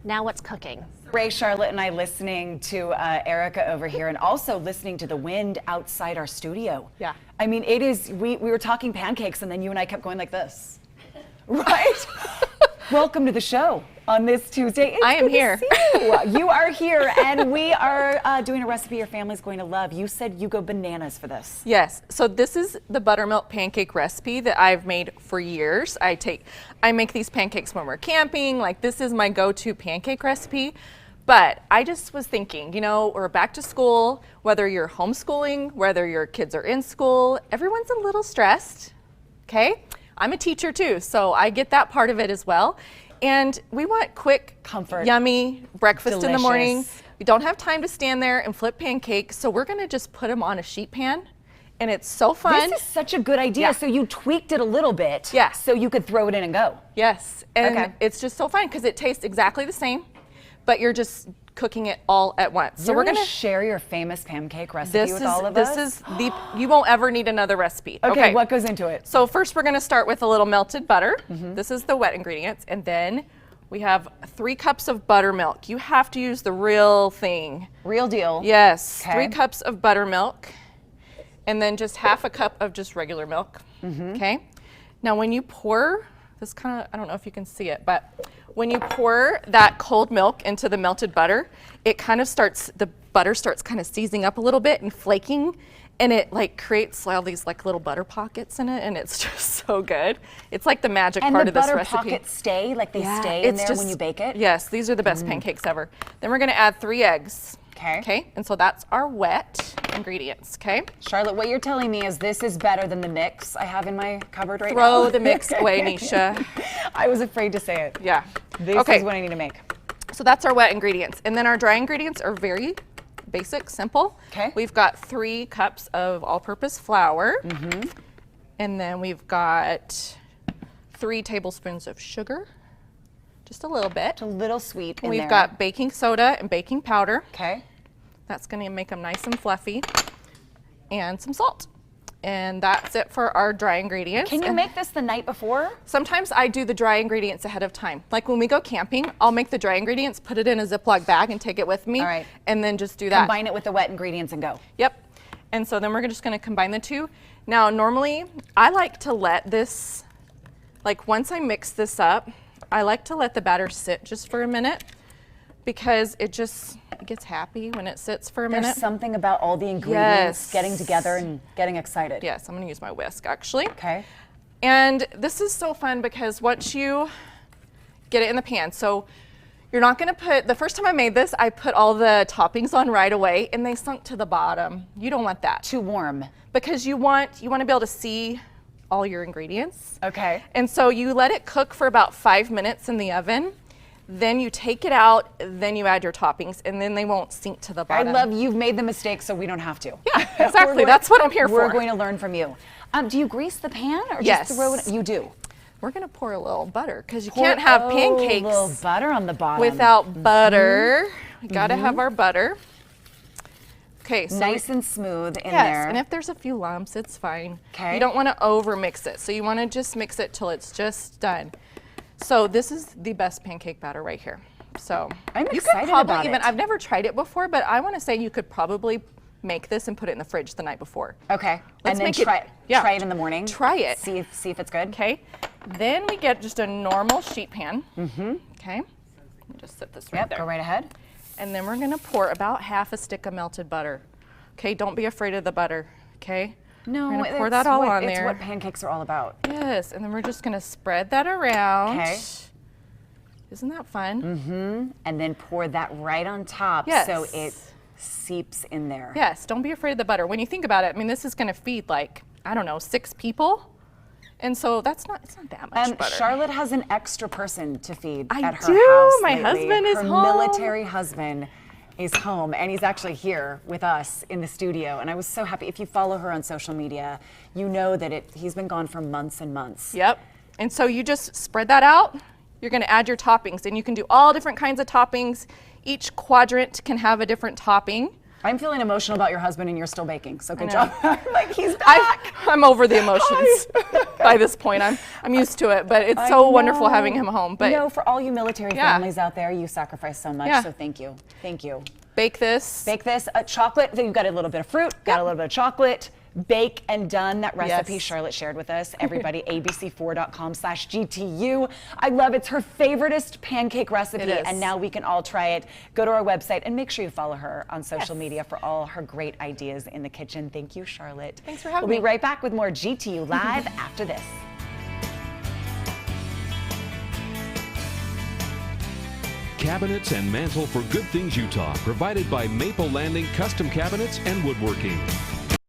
Now what's cooking? Ray, Charlotte, and I listening to Erica over here, and also listening to the wind outside our studio. Yeah. I mean, it is, we were talking pancakes, and then you and I kept going like this. Right? Welcome to the show on this Tuesday. It's I am good to here. see you. You are here, and we are doing a recipe your family's going to love. You said you go bananas for this. Yes, so this is the buttermilk pancake recipe that I've made for years. I make these pancakes when we're camping. Like, this is my go-to pancake recipe. But I just was thinking, you know, we're back to school, whether you're homeschooling, whether your kids are in school, everyone's a little stressed, okay? I'm a teacher too, so I get that part of it as well. And we want quick, comfort, yummy breakfast delicious. In the morning. We don't have time to stand there and flip pancakes, so we're gonna just put them on a sheet pan. And it's so fun. This is such a good idea. Yeah. So you tweaked it a little bit. Yeah. So you could throw it in and go. Yes, and Okay. it's just so fun because it tastes exactly the same, but you're just cooking it all at once. So we're gonna share your famous pancake recipe with all of us. You won't ever need another recipe. Okay, what goes into it? So first we're gonna start with a little melted butter. This is the wet ingredients, and then we have 3 cups of buttermilk. You have to use the real thing. Real deal. Yes, Okay. 3 cups of buttermilk, and then just half a cup of just regular milk, okay? Now when you pour, this kind of, I don't know if you can see it, but when you pour that cold milk into the melted butter, it kind of starts, the butter starts kind of seizing up a little bit and flaking, and it like creates all these like little butter pockets in it, and it's just so good. It's like the magic part of this recipe. And the butter pockets stay, like they stay in there when you bake it? Yes, these are the best pancakes ever. Then we're gonna add 3 eggs. Okay. Okay, and so that's our wet ingredients, okay? Charlotte, what you're telling me is this is better than the mix I have in my cupboard right now. Throw the mix away, Nisha. I was afraid to say it. Yeah. This Okay. is what I need to make. So that's our wet ingredients. And then our dry ingredients are very basic, simple. Okay. We've got 3 cups of all-purpose flour. And then we've got 3 tablespoons of sugar, just a little bit. A little sweet in We've there. got baking soda and baking powder. Okay. That's gonna make them nice and fluffy. And some salt. And that's it for our dry ingredients. Can you make this the night before? Sometimes I do the dry ingredients ahead of time. Like when we go camping, I'll make the dry ingredients, put it in a Ziploc bag and take it with me. All right. And then just do that. Combine it with the wet ingredients and go. Yep. And so then we're just gonna combine the two. Now normally, I like to let this, like once I mix this up, I like to let the batter sit just for a minute because it gets happy when it sits for a minute. There's something about all the ingredients getting together and getting excited. Yes, I'm gonna use my whisk actually. Okay. And this is so fun because once you get it in the pan, so you're not gonna put, the first time I made this, I put all the toppings on right away and they sunk to the bottom. You don't want that. Too warm. Because you want to be able to see all your ingredients. Okay. And so you let it cook for about 5 minutes in the oven. Then you take it out, then you add your toppings, and then they won't sink to the bottom. I love you've made the mistake so we don't have to. Yeah, exactly. That's what I'm here for. We're going to learn from you. Do you grease the pan or Yes. just throw it? You do. We're gonna pour a little butter because you can't have pancakes a little butter on the bottom. without butter. We gotta have our butter. Okay, so nice and smooth in yes, there. and if there's a few lumps, it's fine. Okay. You don't want to over mix it, so you want to just mix it till it's just done. So this is the best pancake batter right here. So I'm you excited could probably about even, it. I've never tried it before, but I want to say you could probably make this and put it in the fridge the night before. Okay. Let's and then make it- try yeah. try it in the morning. Try it. See if it's good. Okay. Then we get just a normal sheet pan. Okay. Just set this right Yep. there. Go right ahead. And then we're gonna pour about half a stick of melted butter. Okay, don't be afraid of the butter, okay? No, we're gonna pour it's that all what, on it's there. what pancakes are all about. Yes, and then we're just gonna spread that around. Okay. Isn't that fun? And then pour that right on top Yes. so it seeps in there. Yes, don't be afraid of the butter. When you think about it, I mean, this is gonna feed like, I don't know, 6 people. And so it's not that much butter. Charlotte has an extra person to feed I at her do. house. My lately. husband is her home. military husband is home, and he's actually here with us in the studio. And I was so happy. If you follow her on social media, you know that he's been gone for months and months. Yep. And so you just spread that out. You're gonna add your toppings, and you can do all different kinds of toppings. Each quadrant can have a different topping. I'm feeling emotional about your husband and you're still baking, so good job. Like, he's back. I'm over the emotions by this point. I'm used to it, but it's so wonderful having him home. But for all you military families out there, you sacrifice so much, so thank you. Thank you. Bake this. Bake this. Chocolate, you've got a little bit of fruit, got a little bit of chocolate. Bake and done. That recipe Charlotte shared with us. Everybody, abc4.com/GTU. I love it. It's her favoriteest pancake recipe, and now we can all try it. Go to our website and make sure you follow her on social media for all her great ideas in the kitchen. Thank you, Charlotte. Thanks for having me. We'll be right back with more GTU Live after this. Cabinets and mantle for Good Things Utah, provided by Maple Landing Custom Cabinets and Woodworking.